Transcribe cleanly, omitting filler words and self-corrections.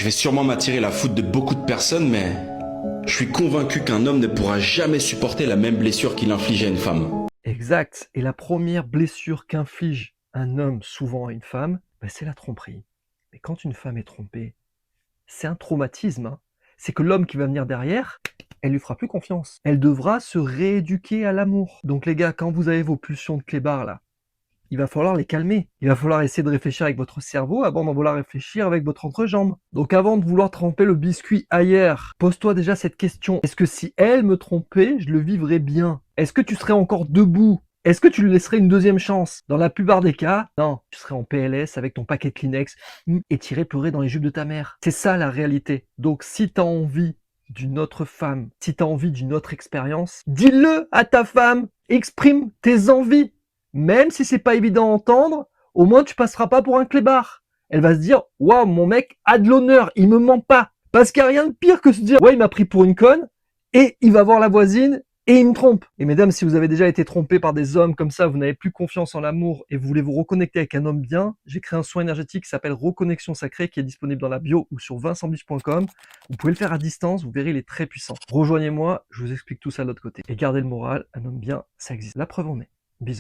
Je vais sûrement m'attirer la foudre de beaucoup de personnes, mais je suis convaincu qu'un homme ne pourra jamais supporter la même blessure qu'il inflige à une femme. Exact. Et la première blessure qu'inflige un homme souvent à une femme, c'est la tromperie. Mais quand une femme est trompée, c'est un traumatisme, hein. C'est que l'homme qui va venir derrière, elle lui fera plus confiance. Elle devra se rééduquer à l'amour. Donc les gars, quand vous avez vos pulsions de clébard là, il va falloir les calmer. Il va falloir essayer de réfléchir avec votre cerveau avant d'en vouloir réfléchir avec votre entrejambe. Donc avant de vouloir tremper le biscuit ailleurs, pose-toi déjà cette question. Est-ce que si elle me trompait, je le vivrais bien? Est-ce que tu serais encore debout? Est-ce que tu lui laisserais une deuxième chance? Dans la plupart des cas, non. Tu serais en PLS avec ton paquet de Kleenex et t'irais pleurer dans les jupes de ta mère. C'est ça la réalité. Donc si t'as envie d'une autre femme, si t'as envie d'une autre expérience, dis-le à ta femme. Exprime tes envies. Même si c'est pas évident à entendre, au moins tu passeras pas pour un clébard. Elle va se dire, waouh, mon mec a de l'honneur, il me ment pas. Parce qu'il n'y a rien de pire que se dire, ouais, il m'a pris pour une conne, et il va voir la voisine, et il me trompe. Et mesdames, si vous avez déjà été trompé par des hommes comme ça, vous n'avez plus confiance en l'amour, et vous voulez vous reconnecter avec un homme bien, j'ai créé un soin énergétique qui s'appelle Reconnexion Sacrée, qui est disponible dans la bio ou sur vincentbiche.com. Vous pouvez le faire à distance, vous verrez, il est très puissant. Rejoignez-moi, je vous explique tout ça de l'autre côté. Et gardez le moral, un homme bien, ça existe. La preuve en est. Bisous.